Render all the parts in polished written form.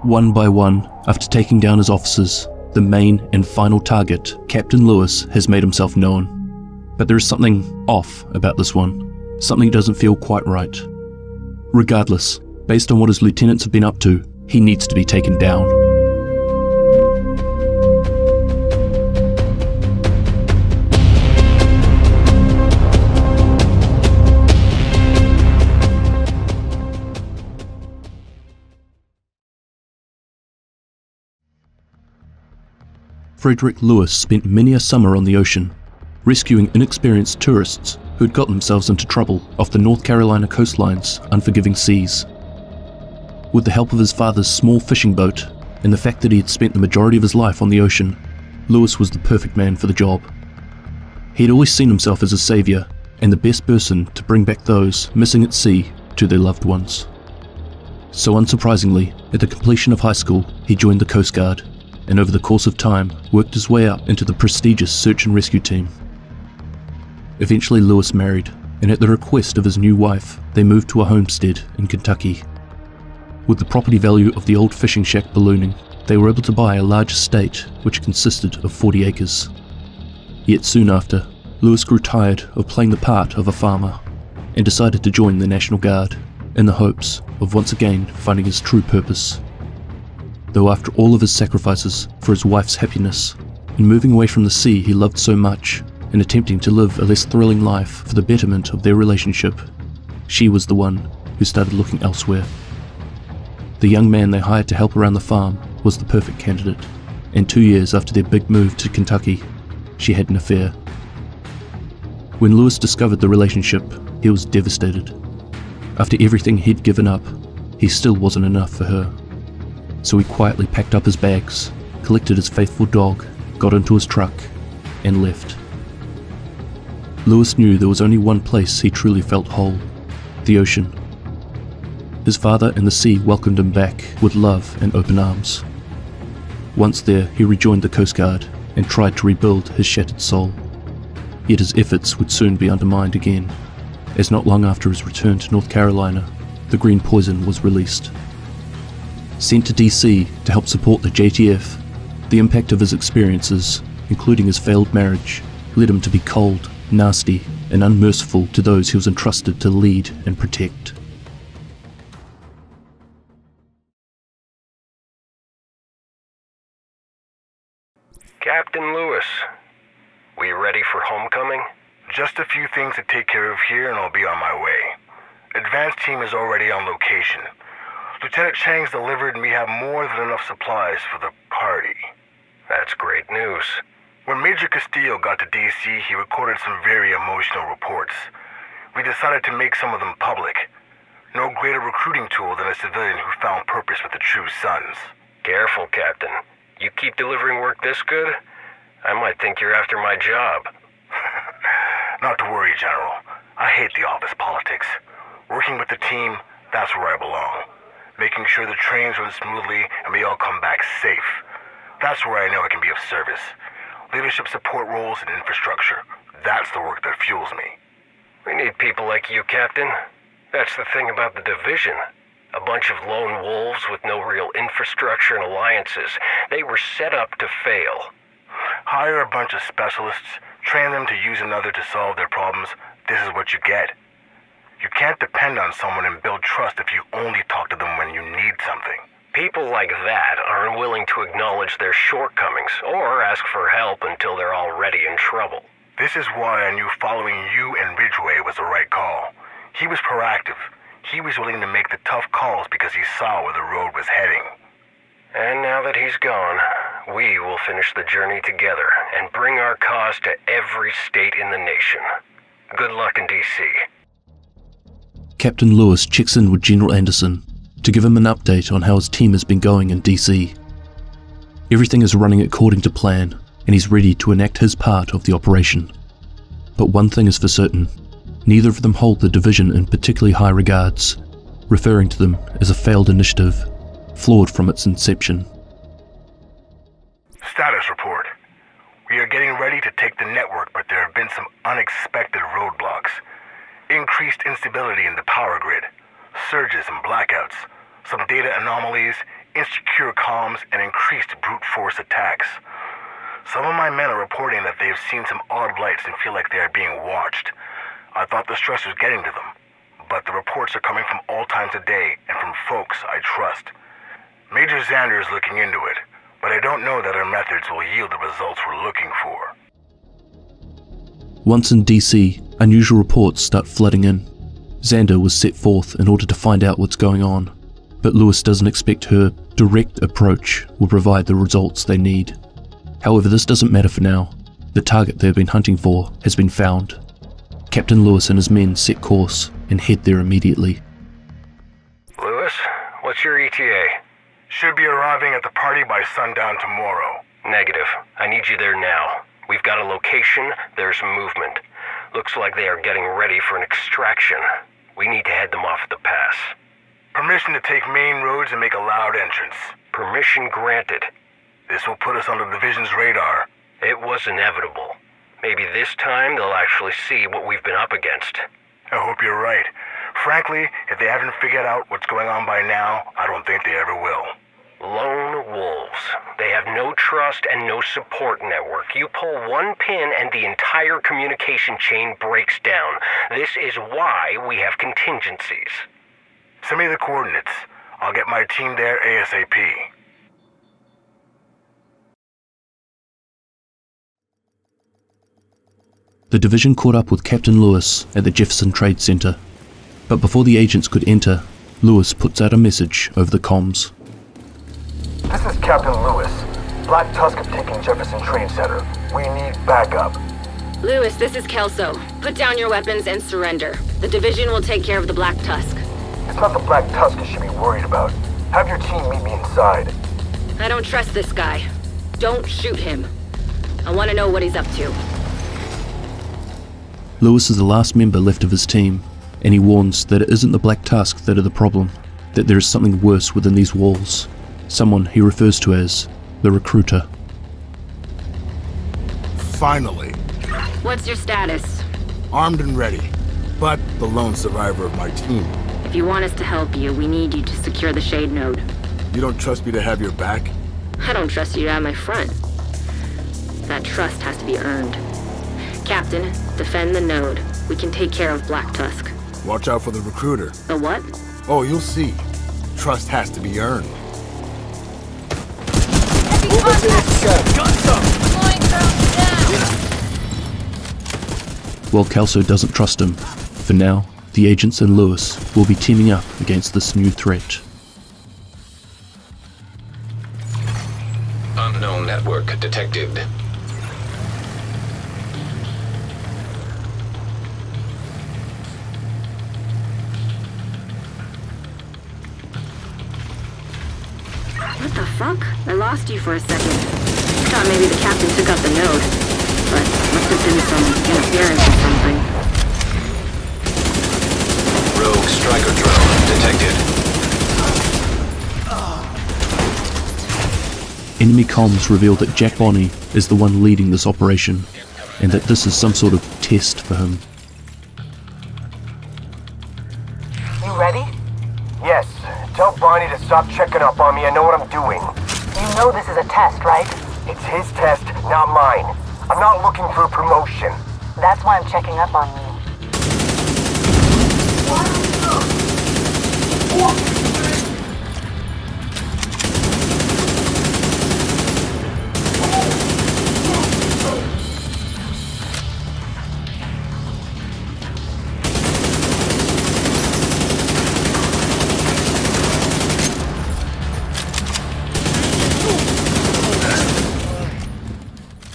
One by one, after taking down his officers, the main and final target, Captain Lewis, has made himself known. But there is something off about this one. Something doesn't feel quite right. Regardless, based on what his lieutenants have been up to, he needs to be taken down. Frederick Lewis spent many a summer on the ocean, rescuing inexperienced tourists who'd got themselves into trouble off the North Carolina coastline's unforgiving seas. With the help of his father's small fishing boat and the fact that he had spent the majority of his life on the ocean, Lewis was the perfect man for the job. He'd always seen himself as a savior and the best person to bring back those missing at sea to their loved ones. So unsurprisingly, at the completion of high school, he joined the Coast Guard, and over the course of time worked his way up into the prestigious search and rescue team. Eventually Lewis married, and at the request of his new wife, they moved to a homestead in Kentucky. With the property value of the old fishing shack ballooning, they were able to buy a large estate which consisted of 40 acres. Yet soon after, Lewis grew tired of playing the part of a farmer and decided to join the National Guard in the hopes of once again finding his true purpose. Though after all of his sacrifices for his wife's happiness, in moving away from the sea he loved so much, and attempting to live a less thrilling life for the betterment of their relationship, she was the one who started looking elsewhere. The young man they hired to help around the farm was the perfect candidate, and 2 years after their big move to Kentucky, she had an affair. When Lewis discovered the relationship, he was devastated. After everything he'd given up, he still wasn't enough for her. So he quietly packed up his bags, collected his faithful dog, got into his truck, and left. Lewis knew there was only one place he truly felt whole: the ocean. His father and the sea welcomed him back with love and open arms. Once there, he rejoined the Coast Guard and tried to rebuild his shattered soul. Yet his efforts would soon be undermined again, as not long after his return to North Carolina, the green poison was released. Sent to DC to help support the JTF, the impact of his experiences, including his failed marriage, led him to be cold, nasty, and unmerciful to those he was entrusted to lead and protect. Captain Lewis, we ready for homecoming? Just a few things to take care of here and I'll be on my way. Advance team is already on location. Lieutenant Chang's delivered and we have more than enough supplies for the party. That's great news. When Major Castillo got to DC, he recorded some very emotional reports. We decided to make some of them public. No greater recruiting tool than a civilian who found purpose with the true sons. Careful, Captain. You keep delivering work this good, I might think you're after my job. Not to worry, General. I hate the office politics. Working with the team, that's where I belong. Making sure the trains run smoothly and we all come back safe. That's where I know I can be of service. Leadership support roles and infrastructure. That's the work that fuels me. We need people like you, Captain. That's the thing about the division. A bunch of lone wolves with no real infrastructure and alliances. They were set up to fail. Hire a bunch of specialists, train them to use another to solve their problems. This is what you get. You can't depend on someone and build trust if you only talk to them when you need something. People like that are unwilling to acknowledge their shortcomings or ask for help until they're already in trouble. This is why I knew following you and Ridgway was the right call. He was proactive. He was willing to make the tough calls because he saw where the road was heading. And now that he's gone, we will finish the journey together and bring our cause to every state in the nation. Good luck in D.C. Captain Lewis checks in with General Anderson to give him an update on how his team has been going in DC. Everything is running according to plan, and he's ready to enact his part of the operation. But one thing is for certain, neither of them hold the division in particularly high regards, referring to them as a failed initiative, flawed from its inception. Status report. We are getting ready to take the network, but there have been some unexpected roadblocks. Increased instability in the power grid, surges and blackouts, some data anomalies, insecure comms, and increased brute force attacks. Some of my men are reporting that they have seen some odd lights and feel like they are being watched. I thought the stress was getting to them, but the reports are coming from all times of day and from folks I trust. Major XANDER is looking into it, but I don't know that our methods will yield the results we're looking for. Once in DC, unusual reports start flooding in. XANDER was set forth in order to find out what's going on, but Lewis doesn't expect her direct approach will provide the results they need. However, this doesn't matter for now. The target they've been hunting for has been found. Captain Lewis and his men set course and head there immediately. Lewis, what's your ETA? Should be arriving at the party by sundown tomorrow. Negative. I need you there now. We've got a location, there's movement. Looks like they are getting ready for an extraction. We need to head them off at the pass. Permission to take main roads and make a loud entrance. Permission granted. This will put us on the division's radar. It was inevitable. Maybe this time they'll actually see what we've been up against. I hope you're right. Frankly, if they haven't figured out what's going on by now, I don't think they ever will. Lone wolves. They have no trust and no support network. You pull one pin and the entire communication chain breaks down. This is why we have contingencies. Send me the coordinates. I'll get my team there ASAP. The division caught up with Captain Lewis at the Jefferson Trade Center, but before the agents could enter, Lewis puts out a message over the comms. This is Captain Lewis. Black Tusk have taken Jefferson Trade Center. We need backup. Lewis, this is Kelso. Put down your weapons and surrender. The division will take care of the Black Tusk. It's not the Black Tusk you should be worried about. Have your team meet me inside. I don't trust this guy. Don't shoot him. I want to know what he's up to. Lewis is the last member left of his team, and he warns that it isn't the Black Tusk that are the problem, that there is something worse within these walls. Someone he refers to as the Recruiter. Finally. What's your status? Armed and ready, but the lone survivor of my team. If you want us to help you, we need you to secure the Shade Node. You don't trust me to have your back? I don't trust you to have my front. That trust has to be earned. Captain, defend the node. We can take care of Black Tusk. Watch out for the Recruiter. The what? Oh, you'll see. Trust has to be earned. While Kelso doesn't trust him, for now, the agents and Lewis will be teaming up against this new threat. Unknown network detected. What the fuck? I lost you for a second. Thought maybe the captain took out the node, but must have been some interference or something. Rogue striker drone detected. Enemy comms reveal that Jack Bonney is the one leading this operation, and that this is some sort of test for him. You ready? Yes. Tell Bonnie to stop checking up on me. I know what I'm doing. You know this is a test, right? It's his test, not mine. I'm not looking for a promotion. That's why I'm checking up on you.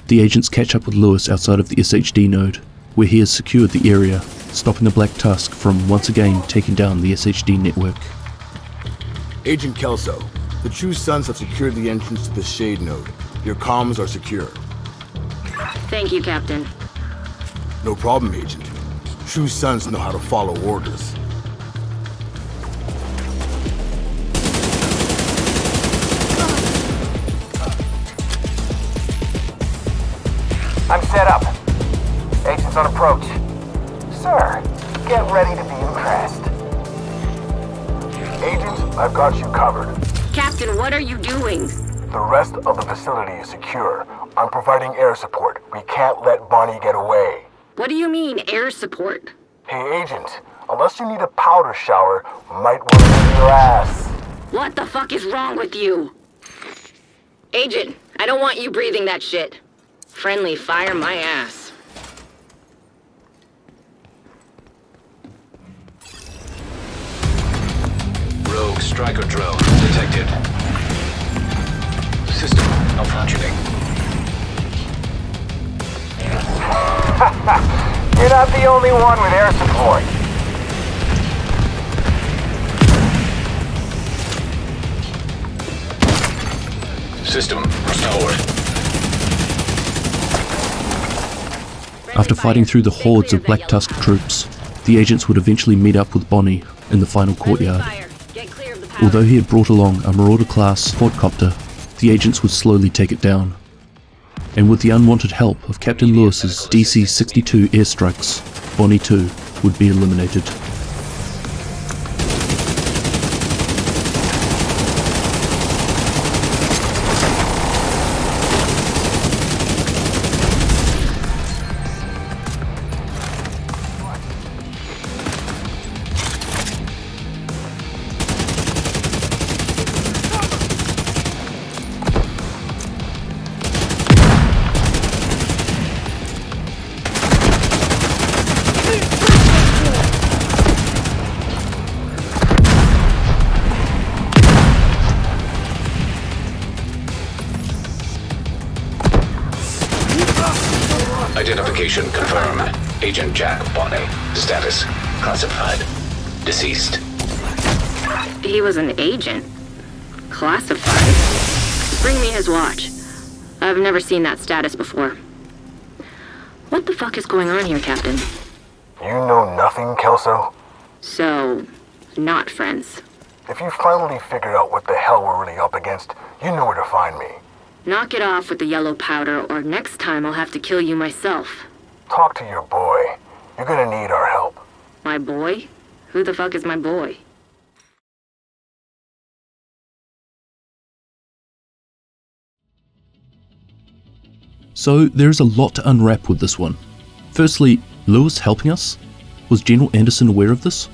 The agents catch up with Lewis outside of the SHD node, where he has secured the area, stopping the Black Tusk from once again taking down the SHD network. Agent Kelso, the True Sons have secured the entrance to the Shade Node. Your comms are secure. Thank you, Captain. No problem, Agent. True Sons know how to follow orders. I'm set up. Agents on approach. Sir, get ready to be impressed. Agent, I've got you covered. Captain, what are you doing? The rest of the facility is secure. I'm providing air support. We can't let Bonnie get away. What do you mean, air support? Hey, Agent, unless you need a powder shower, might want to leave your ass. What the fuck is wrong with you? Agent, I don't want you breathing that shit. Friendly fire my ass. Rogue striker drone detected. System malfunctioning. You're not the only one with air support. System restored. After fighting through the hordes of Black Tusk troops, the agents would eventually meet up with Bonnie in the final courtyard. Although he had brought along a Marauder-class quadcopter, the agents would slowly take it down. And with the unwanted help of Captain Lewis's DC-62 airstrikes, Bonnie too would be eliminated. Identification confirmed. Agent Jack Bonnie. Status classified. Deceased. He was an agent? Classified? Bring me his watch. I've never seen that status before. What the fuck is going on here, Captain? You know nothing, Kelso? So, not friends. If you finally figure out what the hell we're really up against, you know where to find me. Knock it off with the yellow powder, or next time I'll have to kill you myself. Talk to your boy. You're gonna need our help. My boy? Who the fuck is my boy? So there's a lot to unwrap with this one. Firstly, Lewis helping us? Was General Anderson aware of this?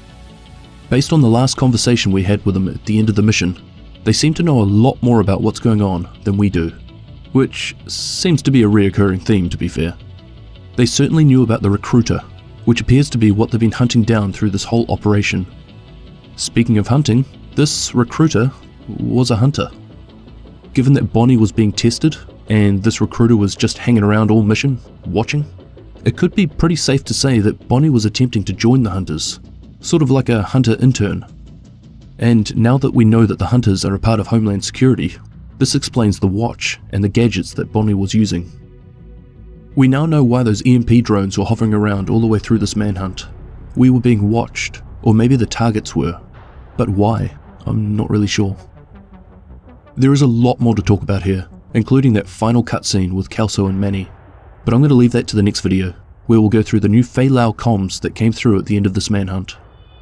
Based on the last conversation we had with him at the end of the mission, they seem to know a lot more about what's going on than we do, which seems to be a reoccurring theme, to be fair. They certainly knew about the recruiter, which appears to be what they've been hunting down through this whole operation. Speaking of hunting, this recruiter was a hunter. Given that Bonnie was being tested, and this recruiter was just hanging around all mission, watching, it could be pretty safe to say that Bonnie was attempting to join the hunters, sort of like a hunter intern. And now that we know that the hunters are a part of Homeland Security, this explains the watch and the gadgets that Bonnie was using. We now know why those EMP drones were hovering around all the way through this manhunt. We were being watched, or maybe the targets were. But why? I'm not really sure. There is a lot more to talk about here, including that final cutscene with Kelso and Manny. But I'm going to leave that to the next video, where we'll go through the new Fei-Lao comms that came through at the end of this manhunt.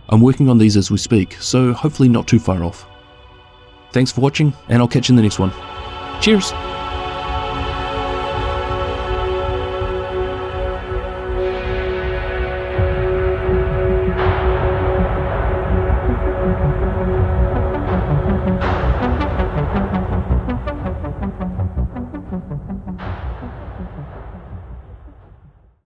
I'm working on these as we speak, so hopefully not too far off. Thanks for watching, and I'll catch you in the next one. Cheers!